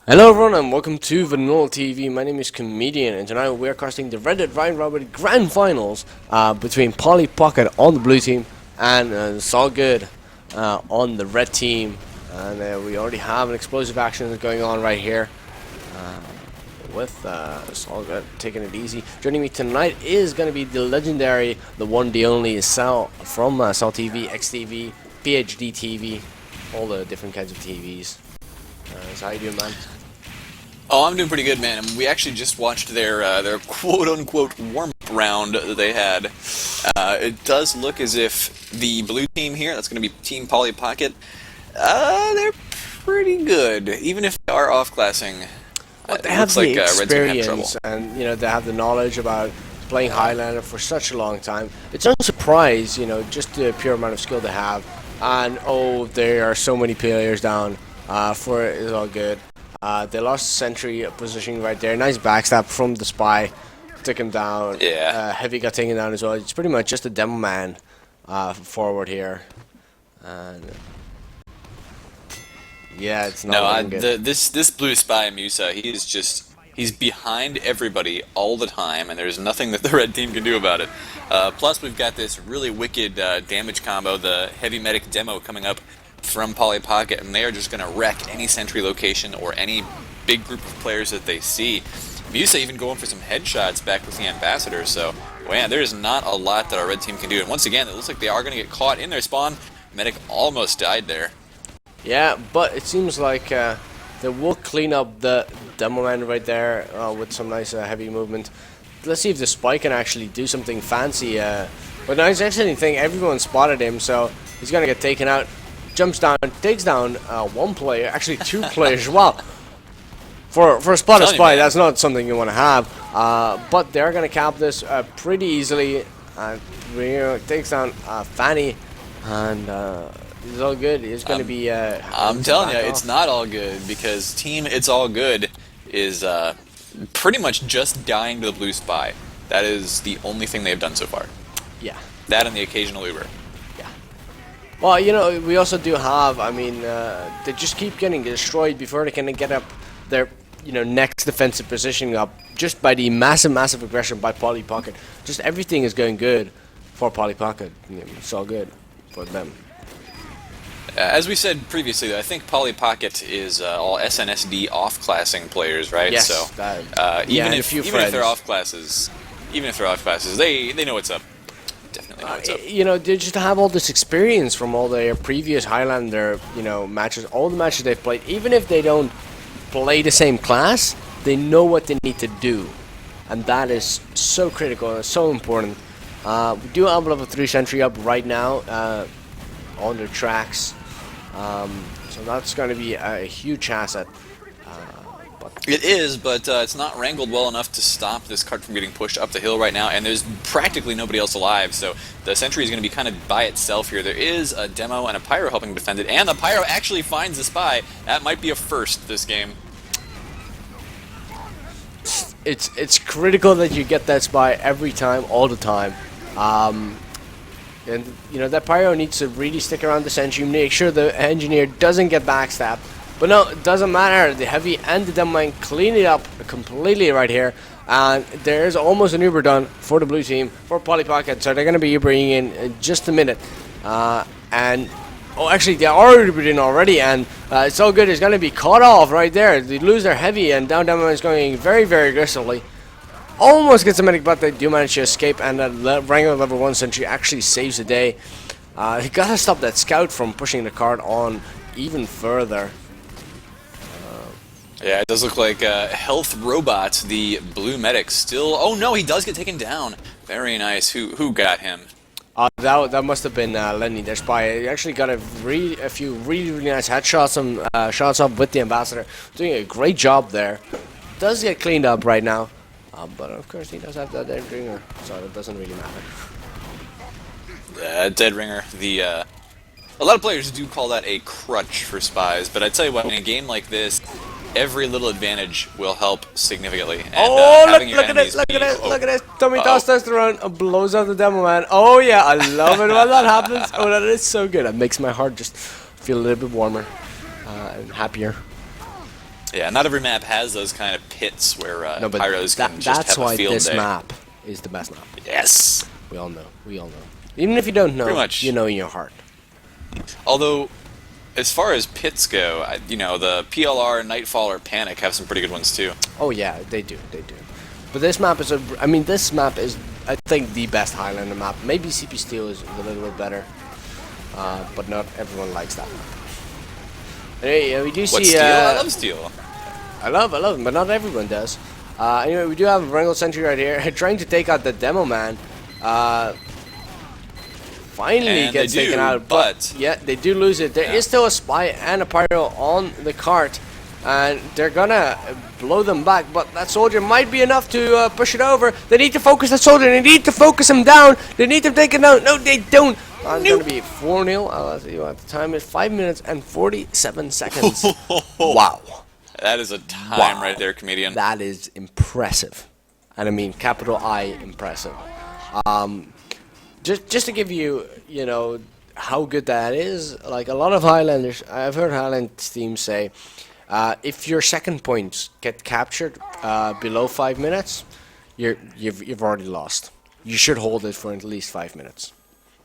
Hello everyone and welcome to VanillaTV. My name is Comedian and tonight we are casting the RedditRoundRobin Grand Finals between Polly Pocket on the blue team and itsallgood on the red team. And we already have an explosive action going on right here with itsallgood taking it easy. Joining me tonight is going to be the legendary, the one, the only Sal from Sal TV, XTV, PhD TV, all the different kinds of TVs. So how you doing, man? Oh, I'm doing pretty good, man. We actually just watched their quote-unquote warm-up round that they had. It does look as if the blue team here, that's going to be Team Polly Pocket, they're pretty good, even if they are off-classing. They have the experience, and they have the knowledge about playing Highlander for such a long time. It's no surprise, just the pure amount of skill they have. And oh, there are so many players down for itsallgood. They lost Sentry positioning right there. Nice backstab from the Spy. Took him down. Yeah. Heavy got taken down as well. It's pretty much just a demo man forward here. And yeah, it's not looking good. This blue Spy, Musa, he's behind everybody all the time, and there's nothing that the red team can do about it. Plus, we've got this really wicked damage combo, the Heavy Medic demo coming up from Polly Pocket, and they are just going to wreck any sentry location or any big group of players that they see. Musa even going for some headshots back with the Ambassador, so man, there's not a lot that our red team can do. And once again, it looks like they are going to get caught in their spawn. Medic almost died there. Yeah, but it seems like they will clean up the demo man right there with some nice heavy movement. Let's see if the Spy can actually do something fancy. But now it's actually thing, everyone spotted him, so he's going to get taken out. Jumps down, takes down one player, actually two players. Wow, for a spot of Spy, that's not something you want to have. But they're gonna cap this pretty easily. Takes down Fanny, and itsallgood. It's gonna be. I'm telling you, it's not all good because Team itsallgood is pretty much just dying to the blue Spy. That is the only thing they've done so far. Yeah. That and the occasional Uber. Well, we also do have, they just keep getting destroyed before they can get up their, next defensive positioning up just by the massive aggression by Polly Pocket. Just everything is going good for Polly Pocket. It's all good for them. As we said previously, though, I think Polly Pocket is all SNSD off-classing players, right? Yes. So even if they're off classes, they know what's up. Definitely know what's up. They just have all this experience from all their previous Highlander, matches, all the matches they've played. Even if they don't play the same class, they know what they need to do, and that is so critical and so important. We do have level 3 sentry up right now on their tracks, so that's going to be a huge asset. It is, but it's not wrangled well enough to stop this cart from getting pushed up the hill right now, and there's practically nobody else alive, so the sentry is going to be kind of by itself here. There is a demo and a pyro helping defend it, and the pyro actually finds the Spy. That might be a first this game. It's critical that you get that Spy every time, all the time. And that pyro needs to really stick around the sentry, make sure the engineer doesn't get backstabbed. But no, it doesn't matter. The heavy and the demo man clean it up completely right here. And there's almost an Uber done for the blue team, for Polly Pocket. So they're going to be Ubering in just a minute. Actually, they are Ubering already. And itsallgood is going to be caught off right there. They lose their heavy, and down demo man is going very, very aggressively. Almost gets a medic, but they do manage to escape. And the Wrangler level 1 sentry actually saves the day. He got to stop that scout from pushing the cart on even further. Yeah, it does look like Health Robot, the blue medic, still... Oh no, he does get taken down. Very nice. Who got him? That must have been Lenny, their Spy. He actually got a few really nice headshots, some shots up with the Ambassador. Doing a great job there. Does get cleaned up right now. But of course he does have that dead ringer, so it doesn't really matter. Dead ringer. A lot of players do call that a crutch for Spies, but I tell you what, in a game like this, every little advantage will help significantly. And, look at this! Tummy toss testosterone blows out the demo man. Oh yeah, I love it when that happens. Oh, that is so good. It makes my heart just feel a little bit warmer and happier. Yeah, not every map has those kind of pits where No, but pyros can just that's have a why field this day. map is the best map. Yes. We all know. We all know. Even if you don't know, Pretty much. you know in your heart. Although, as far as pits go, you know, the PLR, Nightfall, or Panic have some pretty good ones too. Oh yeah, they do. They do. But this map is I mean, this map is, I think, the best Highlander map. Maybe CP Steel is a little bit better, but not everyone likes that map. Anyway, we do What, see. Steel? I love Steel. I love them, but not everyone does. Anyway, we do have a Wrangle Sentry right here, trying to take out the Demo Man. Finally And gets they do, taken out, but yeah, they do lose it. There is still a Spy and a Pyro on the cart, and they're gonna blow them back, but that soldier might be enough to push it over. They need to focus that soldier, they need to focus him down, they need to take it down. No, they don't. It's gonna be 4-0. Let's see what the time is. 5 minutes and 47 seconds. Wow. That is a time right there, comedian. That is impressive. And I mean, capital I, impressive. Just to give you, you know, how good that is, like a lot of Highlanders, I've heard Highland teams say, if your second points get captured below 5 minutes, you've already lost. You should hold it for at least 5 minutes,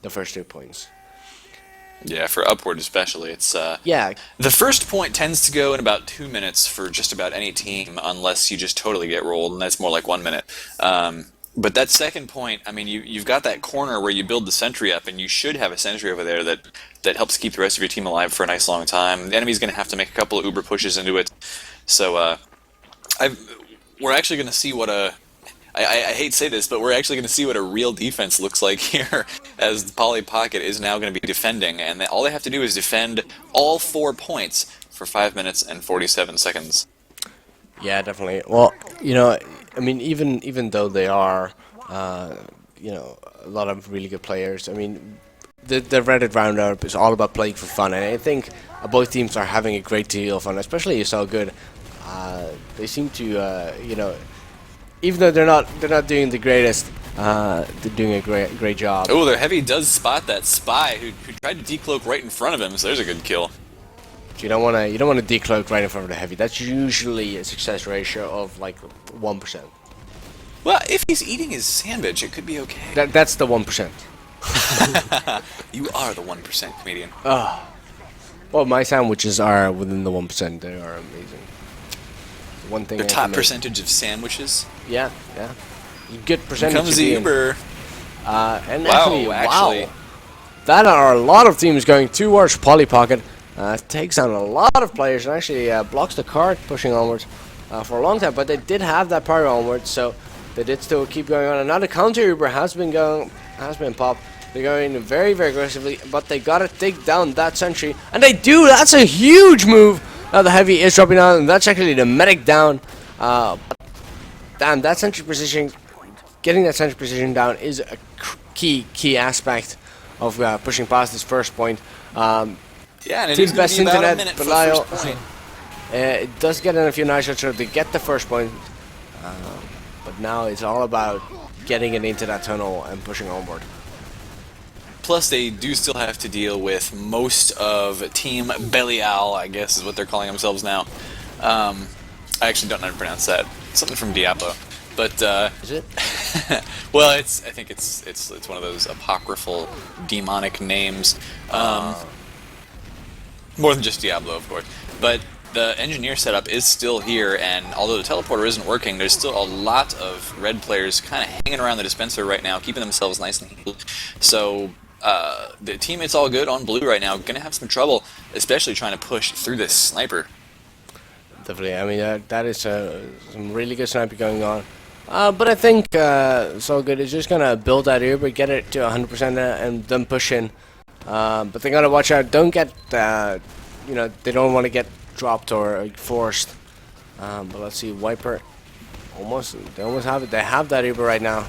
the first 2 points. Yeah, for Upward especially, it's Yeah. the first point tends to go in about 2 minutes for just about any team, unless you just totally get rolled, and that's more like 1 minute. But that second point, I mean, you've got that corner where you build the sentry up, and you should have a sentry over there that helps keep the rest of your team alive for a nice long time. The enemy's going to have to make a couple of uber pushes into it. So we're actually going to see what I hate to say this, but we're actually going to see what a real defense looks like here, as the Poly Pocket is now going to be defending, and all they have to do is defend all 4 points for 5 minutes and 47 seconds. Yeah, definitely. Well, you know, I mean, even though they are, you know, a lot of really good players, I mean, the Reddit roundup is all about playing for fun, and I think both teams are having a great deal of fun, especially itsallgood. They seem to, you know, even though they're not doing the greatest, they're doing a great job. Oh, their heavy does spot that spy who tried to decloak right in front of him, so there's a good kill. You don't want to decloak right in front of the heavy. That's usually a success ratio of like 1%. Well, if he's eating his sandwich, it could be okay. That's the 1%. You are the 1% comedian. Well, my sandwiches are within the 1%. They are amazing. One thing. The I top can make- percentage of sandwiches. Yeah. Good percentage. Comes the Uber. And Wow, wow. That are a lot of teams going towards Poly Pocket. Takes down a lot of players and actually blocks the cart pushing onwards for a long time. But they did have that pyro onwards, so they did still keep going on. Another counter Uber has been popped. They're going very, very aggressively, but they gotta take down that sentry, and they do. That's a huge move. Now the heavy is dropping down, and that's actually the medic down. Damn, that sentry position, getting that sentry position down is a key aspect of pushing past this first point. Yeah, and it Team's is going best to be about a internet, minute for Belial. first point. It does get in a few nice shots to get the first point, but now it's all about getting it into that tunnel and pushing onward. Plus, they do still have to deal with most of Team Belial, I guess is what they're calling themselves now. I actually don't know how to pronounce that. Something from Diablo. But, Is it? well, I think it's one of those apocryphal demonic names. More than just Diablo, of course. But the engineer setup is still here, and although the teleporter isn't working, there's still a lot of red players kind of hanging around the dispenser right now, keeping themselves nice and healed. So the teammates all good on blue right now, going to have some trouble, especially trying to push through this sniper. Definitely. I mean, that is some really good sniping going on. But I think itsallgood is just gonna build that Uber, get it to 100%, and then push in. But they gotta watch out. Don't get, you know, they don't want to get dropped or forced. But let's see, Viper, they almost have it. They have that Uber right now. I'm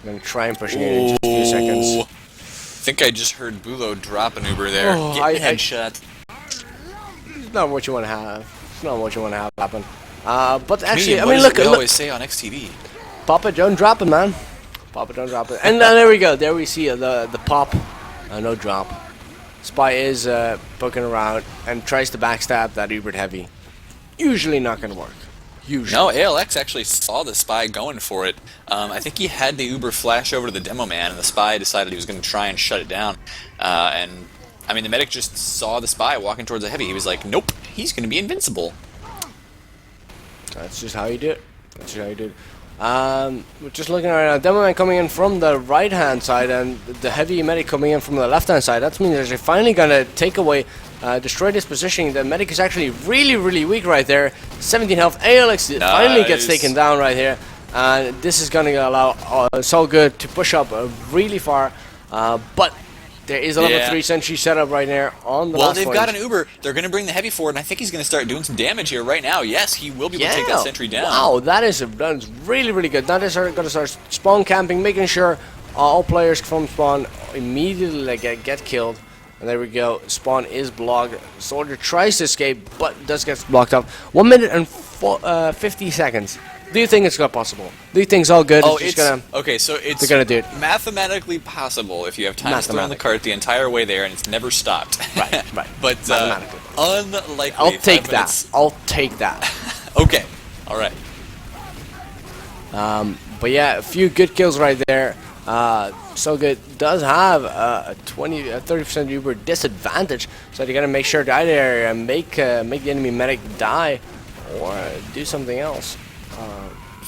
gonna try and push it in just a few seconds. I think I just heard Bulo drop an Uber there. Oh, Get headshot. It's not what you want to have. It's not what you want to have happen. But actually, Comedian, I what mean, does look, we always say on XTV. Pop it, don't drop it, man. Pop it, don't drop it. And there we go. There we see the pop. No drop. Spy is poking around and tries to backstab that Ubered heavy. usually not going to work. Usually. No, ALX actually saw the spy going for it. I think he had the Uber flash over to the demo man, and the spy decided he was going to try and shut it down. And I mean, the medic just saw the spy walking towards the heavy. He was like, nope, he's going to be invincible. That's just how you do it. That's just how you do it. We're just looking right now. Demo man coming in from the right-hand side, and the heavy medic coming in from the left-hand side. That means they're finally going to take away, destroy this positioning. The medic is actually really, really weak right there. 17 health. ALX finally gets taken down right here. And this is going to allow itsallgood to push up really far. But there is a level 3 sentry setup right there on the Well, last they've point. got an Uber. They're going to bring the heavy forward, and I think he's going to start doing some damage here right now. Yes, he will be able to take that sentry down. Wow, that's really, really good. Now they're going to start spawn camping, making sure all players from spawn immediately get killed. And there we go. Spawn is blocked. Soldier tries to escape, but does get blocked up. 1 minute and 50 seconds. Do you think it's possible? Do you think it's all good? Oh, okay. So it's they're gonna do it. Mathematically possible if you have time to throw on the cart the entire way there, and it's never stopped. Right. But unlikely. I'll take that. I'll take that. Okay. All right. But yeah, a few good kills right there. itsallgood does have a 30% Uber disadvantage, so you gotta make sure to either make the enemy medic die or do something else.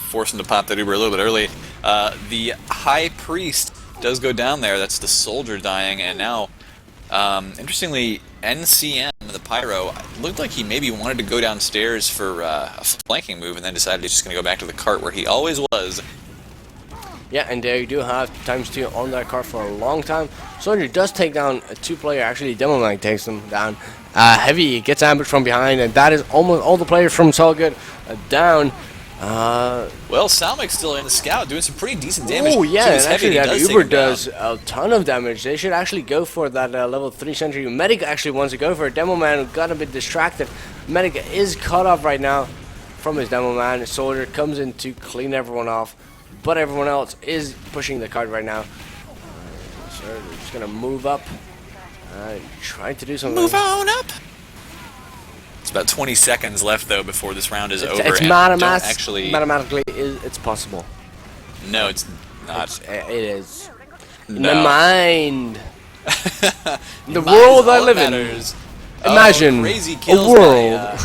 Force him to pop that Uber a little bit early. The High Priest does go down there. That's the soldier dying, and now, interestingly, NCM, the Pyro, looked like he maybe wanted to go downstairs for a flanking move, and then decided he's just going to go back to the cart where he always was. Yeah, and there you do have ×2 on that cart for a long time. Soldier does take down a 2-player. Actually, Demo Mag takes them down. Heavy gets ambushed from behind, and that is almost all the players from itsallgood down. Well, Salmic's still in the scout, doing some pretty decent damage. Oh yeah, and Heavy, actually that Uber does a ton of damage. They should actually go for that level 3 sentry. Medic actually wants to go for it. Demo man got a bit distracted. Medic is cut off right now from his Demo man. Soldier comes in to clean everyone off, but everyone else is pushing the cart right now. So they're just gonna move up and try to do something. Move on up. It's about 20 seconds left, though, before this round is over. It's mathematically, it's possible. No, it's not. It is. No. In the mind. The Mind world I all live in. matters. Imagine crazy a kills world.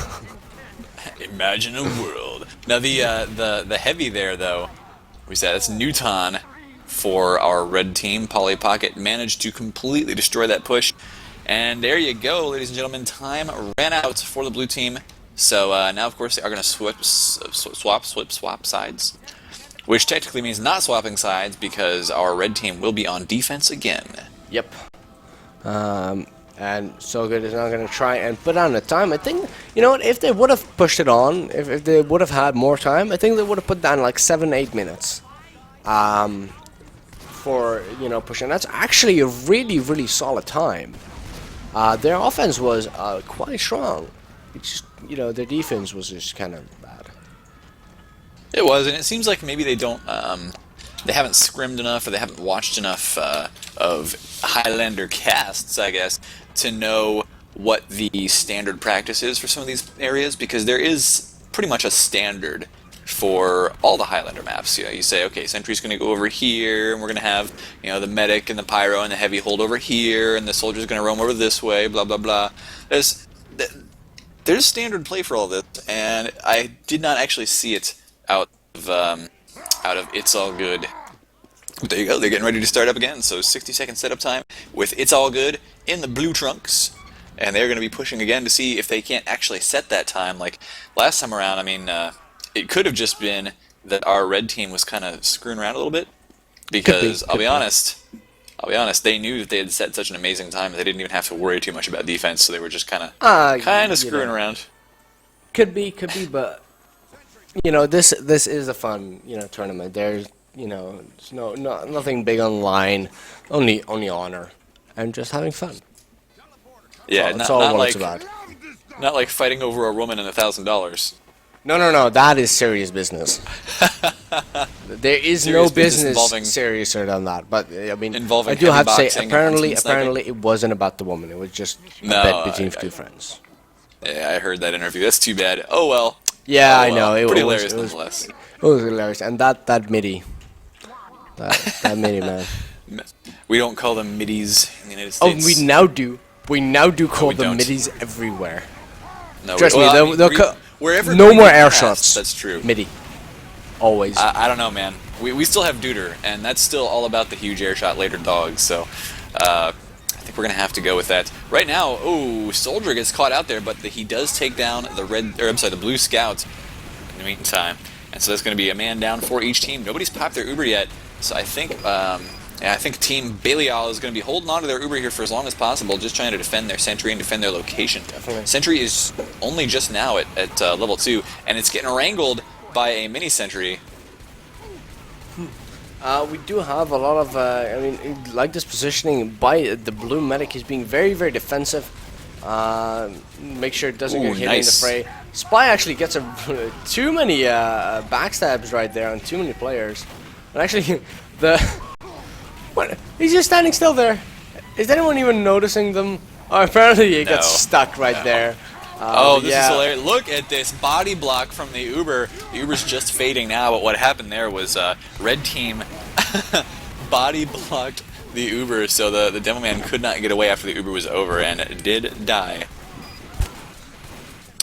Imagine a world. Now the heavy there, though, we said it's Newton for our red team. Polly Pocket managed to completely destroy that push. And there you go, ladies and gentlemen. Time ran out for the blue team. So now, of course, they are going to swap sides. Which technically means not swapping sides because our red team will be on defense again. Yep. And itsallgood is now going to try and put on the time. I think, you know what, if they would have pushed it on, if they would have had more time, I think they would have put down like 7-8 minutes. For, pushing. That's actually a really, really solid time. Their offense was quite strong. It's just, their defense was just kind of bad. It was, and it seems like maybe they don't, they haven't scrimmed enough, or they haven't watched enough of Highlander casts, I guess, to know what the standard practice is for some of these areas, because there is pretty much a standard for all the Highlander maps. You say, okay, Sentry's going to go over here, and we're going to have, the medic and the pyro and the heavy hold over here, and the soldier's going to roam over this way, blah, blah, blah. There's standard play for all this, and I did not actually see it out of itsallgood. But there you go, they're getting ready to start up again, so 60-second setup time with itsallgood in the blue trunks. And they're going to be pushing again to see if they can't actually set that time. Like last time around, I mean, it could have just been that our red team was kind of screwing around a little bit, because I'll be honest, they knew that they had set such an amazing time that they didn't even have to worry too much about defense, so they were just kind of screwing around. Could be, but this is a fun tournament. There's it's nothing big on the line, only honor and just having fun. Yeah, that's all not it's about. Not like fighting over a woman and $1,000. No, that is serious business. There is no business seriouser than that. But I mean, I do have to say, apparently, it wasn't about the woman. It was just a bet between two friends. Yeah, I heard that interview. That's too bad. Oh well. Yeah, Oh, I know. well. It Pretty was, hilarious nonetheless. it was hilarious. And that MIDI. That MIDI, man. We don't call them middies in the United Oh, States. we now do. We now do call we them don't. middies everywhere. No, Trust me, well, I they'll, mean, they'll wherever no Green more Bay air passed, shots. That's true. MIDI. Always. I don't know, man. We still have Duder, and that's still all about the huge air shot later dogs. So I think we're gonna have to go with that. Right now, oh, Soldier gets caught out there, but he does take down the blue scout in the meantime, and so that's gonna be a man down for each team. Nobody's popped their Uber yet, so I think. Yeah, I think Team Belial is going to be holding on to their Uber here for as long as possible, just trying to defend their sentry and defend their location. Definitely. Sentry is only just now at level 2, and it's getting wrangled by a mini sentry. We do have a lot of, I mean, like this positioning by the blue medic. He's being very, very defensive. Make sure it doesn't get hit nice. in the fray. Spy actually gets too many backstabs right there on too many players. And actually, what? He's just standing still there. Is anyone even noticing them? Oh, apparently he gets stuck right there. Oh, this yeah. is hilarious. Look at this body block from the Uber. The Uber's just fading now, but what happened there was Red Team body blocked the Uber, so the demo man could not get away after the Uber was over and did die.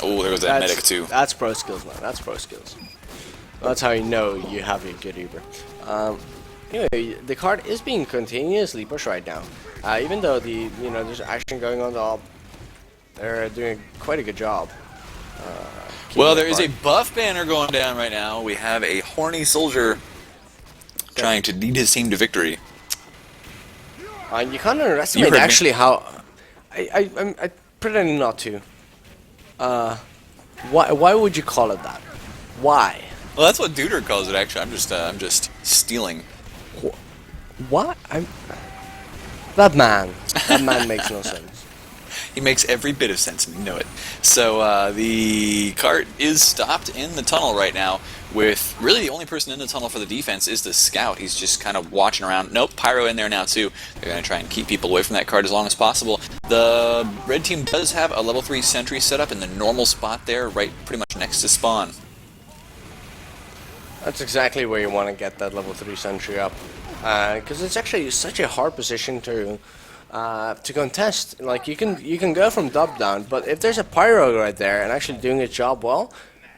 Oh, there was that medic too. That's pro skills, man. That's pro skills. That's how you know you have a good Uber. Anyway, the card is being continuously pushed right now. Even though there's action going on, they're doing quite a good job. Well, there is a buff banner going down right now. We have a horny soldier trying to lead his team to victory. You can't underestimate actually how. I pretend not to. Why would you call it that? Why? Well, that's what Duder calls it. Actually, I'm just stealing. What? That man makes no sense. He makes every bit of sense, and you know it. So the cart is stopped in the tunnel right now, with really the only person in the tunnel for the defense is the scout. He's just kind of watching around. Nope, Pyro in there now too. They're going to try and keep people away from that cart as long as possible. The red team does have a level 3 sentry set up in the normal spot there, right pretty much next to spawn. That's exactly where you want to get that level 3 sentry up, because it's actually such a hard position to contest. Like you can go from top down, but if there's a pyro right there and actually doing its job well,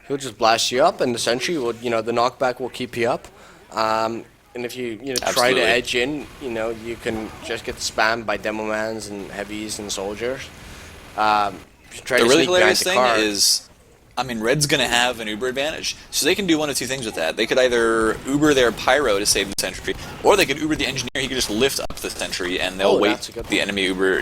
he'll just blast you up, and the sentry will, the knockback will keep you up. And if you try to edge in, you can just get spammed by demomans and heavies and soldiers. The really hilarious thing is, I mean, Red's going to have an Uber advantage, so they can do one of two things with that. They could either Uber their Pyro to save the sentry, or they could Uber the engineer. He could just lift up the sentry, and they'll wait the enemy Uber,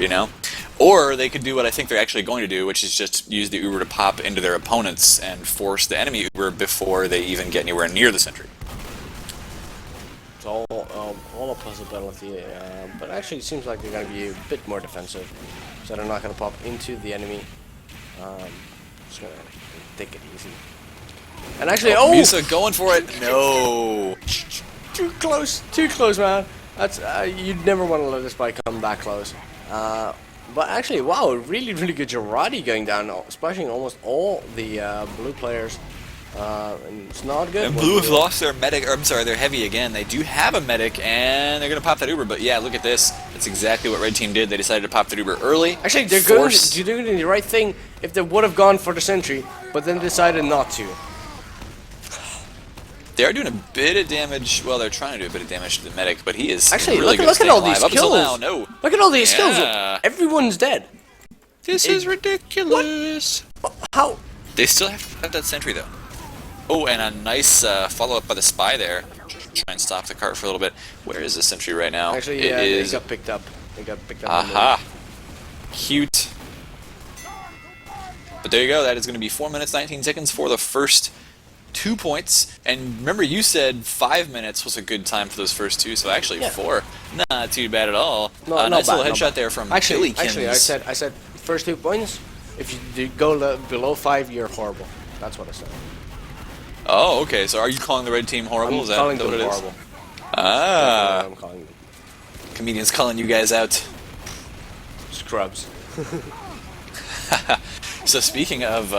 Or they could do what I think they're actually going to do, which is just use the Uber to pop into their opponents and force the enemy Uber before they even get anywhere near the sentry. It's all a possibility, but actually it seems like they're going to be a bit more defensive, so they're not going to pop into the enemy. Just going to take it easy. And actually, Musa going for it. No. Too close, man. That's you'd never want to let this bike come that close. But actually, wow, really good Girardi going down, splashing almost all the blue players. And it's not good. And blue have lost their medic, or I'm sorry, their heavy again. They do have a medic, and they're going to pop that Uber. But yeah, look at this. That's exactly what Red Team did. They decided to pop that Uber early. Actually, they're doing the right thing if they would have gone for the sentry, but then decided not to. They are doing a bit of damage. Well, they're trying to do a bit of damage to the medic, but he is actually really look at all these kills. Look at all these kills. Everyone's dead. This is ridiculous. What? How? They still have to have that sentry though. Oh, and a nice follow-up by the spy there. Try and stop the cart for a little bit. Where is the sentry right now? Actually, yeah, they got picked up. Aha. Cute. But there you go. That is going to be 4 minutes, 19 seconds for the first 2 points. And remember, you said 5 minutes was a good time for those first two, so actually 4. Not too bad at all. Nice little headshot there from Actually, I said first 2 points. If you go below 5, you're horrible. That's what I said. Oh, okay. So are you calling the red team horrible? Is that what it is? Horrible. Ah. I'm calling them. Comedians calling you guys out. Scrubs. So speaking of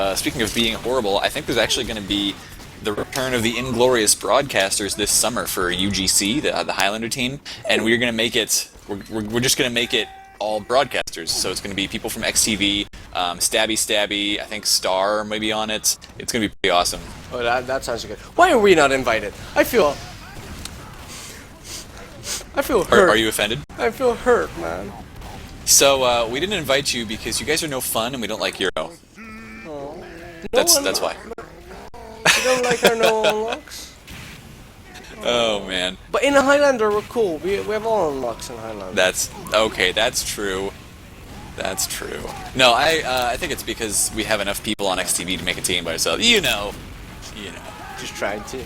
being horrible, I think there's actually going to be the return of the Inglorious Broadcasters this summer for UGC, the Highlander team, and we're going to make it. We're just going to make it all broadcasters. So it's going to be people from XTV, Stabby, I think Star may be on it. It's going to be pretty awesome. Oh, that sounds good. Why are we not invited? I feel hurt. Are you offended? I feel hurt, man. So we didn't invite you because you guys are no fun and we don't like Euro. Oh. That's why. You don't like our no unlocks? Oh man. But in Highlander we're cool. We have all unlocks in Highlander. That's okay. That's true. That's true. No, I think it's because we have enough people on XTV to make a team by ourselves. You know. Just trying to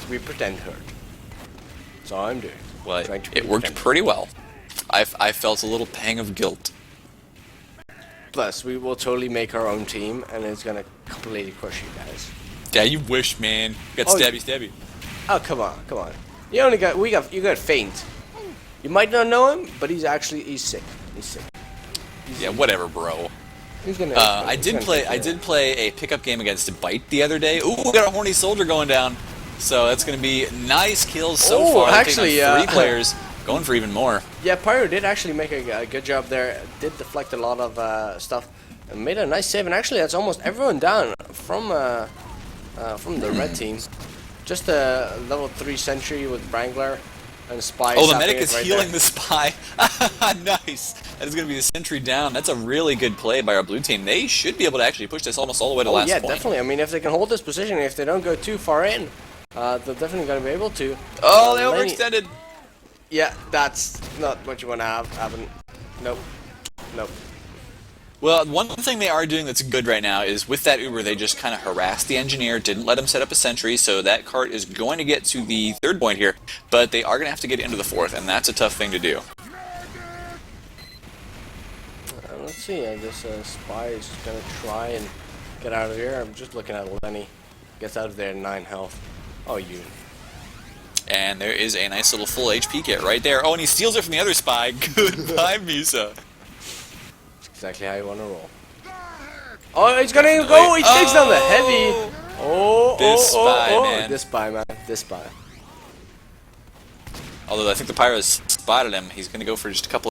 be pretend hurt. That's all I'm doing. Well, it worked pretty well. I felt a little pang of guilt. Plus, we will totally make our own team, and it's gonna completely crush you guys. Yeah, you wish, man. You got stabby. Oh, come on. You got Feint. You might not know him, but he's sick. Yeah, whatever, bro. He's gonna. I did play a pickup game against Bite the other day. Ooh, we got a horny soldier going down. So that's gonna be nice kills so far. Actually, 3 players. Going for even more. Yeah, Pyro did actually make a good job there. Did deflect a lot of stuff. And made a nice save. And actually, that's almost everyone down from the red team. Just a level 3 sentry with Wrangler and Spy. Oh, the medic is healing the Spy. Nice. That is going to be the sentry down. That's a really good play by our blue team. They should be able to actually push this almost all the way to last point. Yeah, definitely. I mean, if they can hold this position, if they don't go too far in, they're definitely going to be able to. Oh, they overextended. Yeah, that's not what you want to have happen. Nope. Well, one thing they are doing that's good right now is with that Uber, they just kind of harassed the engineer, didn't let him set up a sentry, so that cart is going to get to the 3rd point here, but they are going to have to get into the 4th, and that's a tough thing to do. Let's see, this Spy is going to try and get out of here. I'm just looking at Lenny. Gets out of there at 9 health. Oh, you. And there is a nice little full HP kit right there. Oh, and he steals it from the other Spy. Goodbye, Misa. That's exactly how you want to roll. Oh, he's gonna go! He takes down the heavy! This Spy, man. This Spy. Although I think the Pyro's spotted him, he's gonna go for just a couple